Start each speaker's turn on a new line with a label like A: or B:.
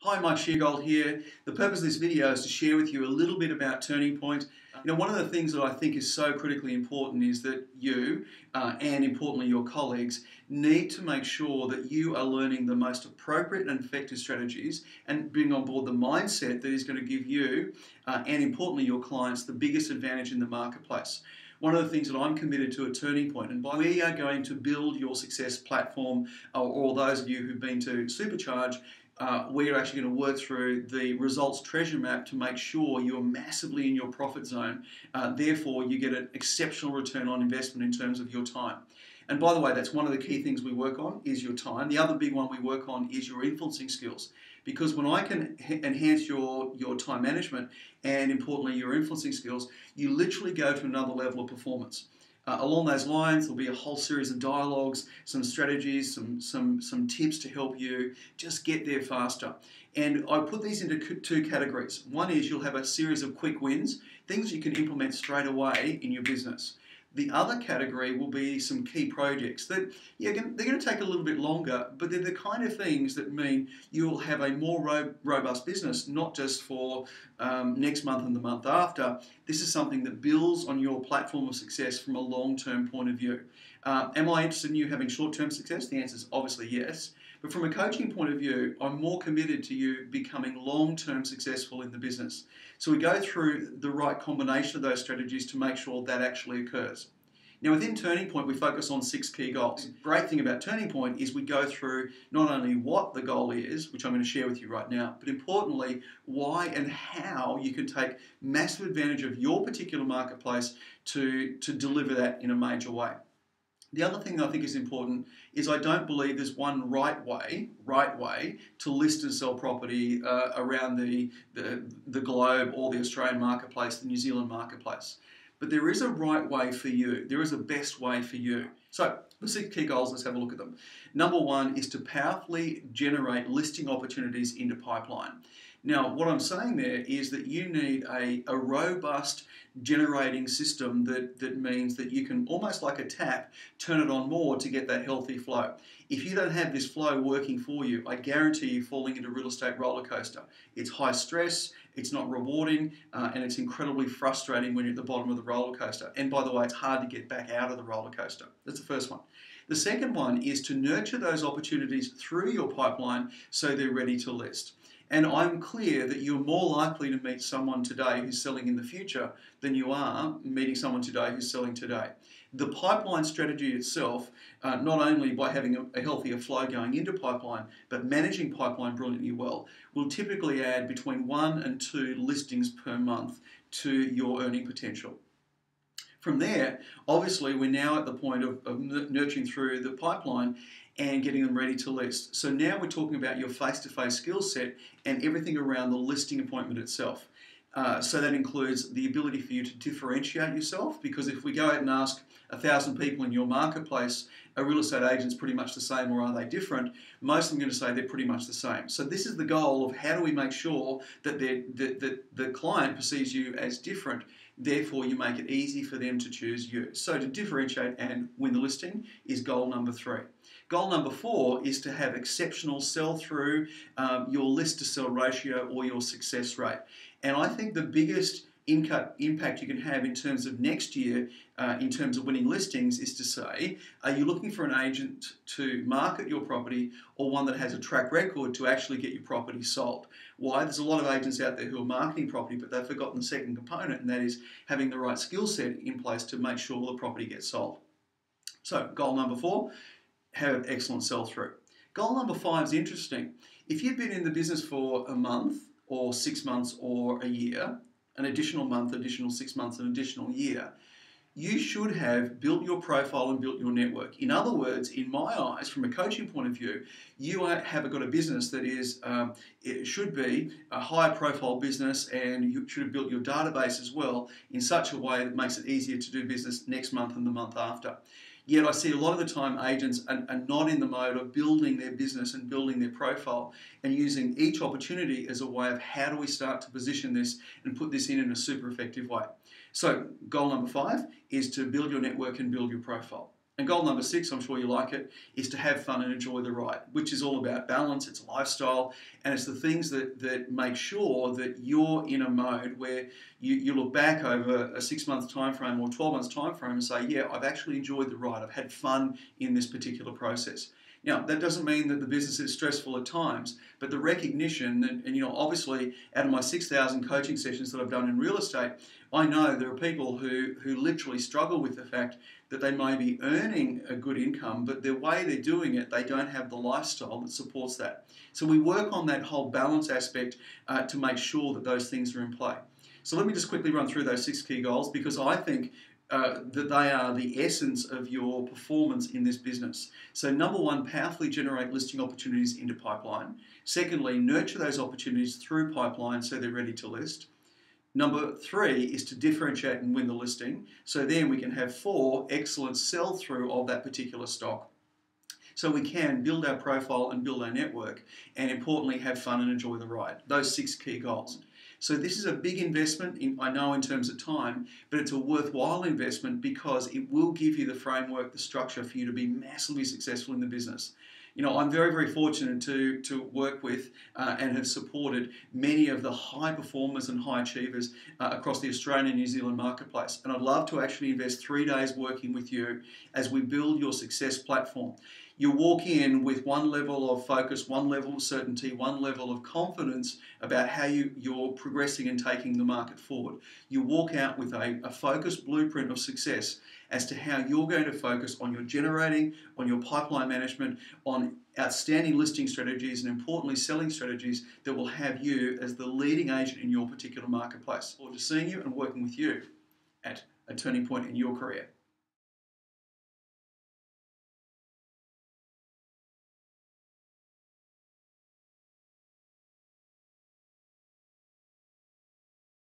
A: Hi, Mike Sheargold here. The purpose of this video is to share with you a little bit about Turning Point. One of the things that I think is so critically important is that you, and importantly your colleagues, need to make sure that you are learning the most appropriate and effective strategies and bring on board the mindset that is going to give you, and importantly your clients, the biggest advantage in the marketplace. One of the things that I'm committed to at Turning Point, and we are going to build your success platform, or those of you who've been to Supercharge, we're actually going to work through the results treasure map to make sure you're massively in your profit zone. Therefore, you get an exceptional return on investment in terms of your time. And by the way, that's one of the key things we work on is your time. The other big one we work on is your influencing skills. Because when I can enhance your time management and importantly your influencing skills, you literally go to another level of performance. Along those lines, there'll be a whole series of dialogues, some strategies, some tips to help you just get there faster. And I put these into two categories. One is you'll have a series of quick wins, things you can implement straight away in your business. The other category will be some key projects that they're going to take a little bit longer, but they're the kind of things that mean you'll have a more robust business, not just for next month and the month after. This is something that builds on your platform of success from a long-term point of view. Am I interested in you having short-term success? The answer is obviously yes. But from a coaching point of view, I'm more committed to you becoming long-term successful in the business. So we go through the right combination of those strategies to make sure that actually occurs. Now within Turning Point, we focus on 6 key goals. The great thing about Turning Point is we go through not only what the goal is, which I'm going to share with you right now, but importantly, why and how you can take massive advantage of your particular marketplace to deliver that in a major way. The other thing that I think is important is I don't believe there's one right way to list and sell property around the globe or the Australian marketplace, the New Zealand marketplace. But there is a right way for you. There is a best way for you. So the 6 key goals, let's have a look at them. Number 1 is to powerfully generate listing opportunities into pipeline. Now, what I'm saying there is that you need a robust generating system that means that you can, almost like a tap, turn it on more to get that healthy flow. If you don't have this flow working for you, I guarantee you falling into real estate roller coaster. It's high stress, it's not rewarding, and it's incredibly frustrating when you're at the bottom of the roller coaster. And by the way, it's hard to get back out of the roller coaster. That's the first one. The second one is to nurture those opportunities through your pipeline so they're ready to list. And I'm clear that you're more likely to meet someone today who's selling in the future than you are meeting someone today who's selling today. The pipeline strategy itself, not only by having a healthier flow going into pipeline, but managing pipeline brilliantly well, will typically add between 1 and 2 listings per month to your earning potential. From there, obviously, we're now at the point of nurturing through the pipeline and getting them ready to list. So now we're talking about your face-to-face skill set and everything around the listing appointment itself. So that includes the ability for you to differentiate yourself, because if we go out and ask 1,000 people in your marketplace, are real estate agents pretty much the same or are they different? Most of them are going to say they're pretty much the same. So this is the goal of how do we make sure that the client perceives you as different, therefore you make it easy for them to choose you. So to differentiate and win the listing is goal number 3. Goal number 4 is to have exceptional sell-through, your list-to-sell ratio or your success rate. And I think the biggest impact you can have in terms of next year, in terms of winning listings, is to say, are you looking for an agent to market your property or one that has a track record to actually get your property sold? Why? There's a lot of agents out there who are marketing property, but they've forgotten the second component, and that is having the right skill set in place to make sure the property gets sold. So goal number 4, have excellent sell-through. Goal number 5 is interesting. If you've been in the business for a month or 6 months or a year, an additional month, additional 6 months, an additional year, you should have built your profile and built your network. In other words, in my eyes, from a coaching point of view, you have got a business that is, it should be a higher profile business, and you should have built your database as well in such a way that makes it easier to do business next month and the month after. Yet I see a lot of the time agents are not in the mode of building their business and building their profile and using each opportunity as a way of how do we start to position this and put this in a super effective way. So goal number 5 is to build your network and build your profile. And goal number 6, I'm sure you like it, is to have fun and enjoy the ride, which is all about balance, it's a lifestyle, and it's the things that make sure that you're in a mode where you look back over a 6-month time frame or 12 months time frame and say, yeah, I've actually enjoyed the ride, I've had fun in this particular process. Now, that doesn't mean that the business is stressful at times, but the recognition, and obviously out of my 6,000 coaching sessions that I've done in real estate, I know there are people who literally struggle with the fact that they may be earning a good income, but the way they're doing it, they don't have the lifestyle that supports that. So we work on that whole balance aspect to make sure that those things are in play. So let me just quickly run through those 6 key goals, because I think that they are the essence of your performance in this business. So number 1, powerfully generate listing opportunities into pipeline. Secondly, nurture those opportunities through pipeline so they're ready to list. Number 3 is to differentiate and win the listing. So then we can have 4, excellent sell-through of that particular stock. So we can build our profile and build our network, and importantly, have fun and enjoy the ride. Those 6 key goals. So this is a big investment, I know in terms of time, but it's a worthwhile investment because it will give you the framework, the structure for you to be massively successful in the business. I'm very, very fortunate to work with and have supported many of the high performers and high achievers across the Australian and New Zealand marketplace. And I'd love to actually invest 3 days working with you as we build your success platform. You walk in with one level of focus, one level of certainty, one level of confidence about how you're progressing and taking the market forward. You walk out with a focused blueprint of success as to how you're going to focus on your generating, on your pipeline management, on outstanding listing strategies, and importantly selling strategies that will have you as the leading agent in your particular marketplace. Or to seeing you and working with you at a turning point in your career.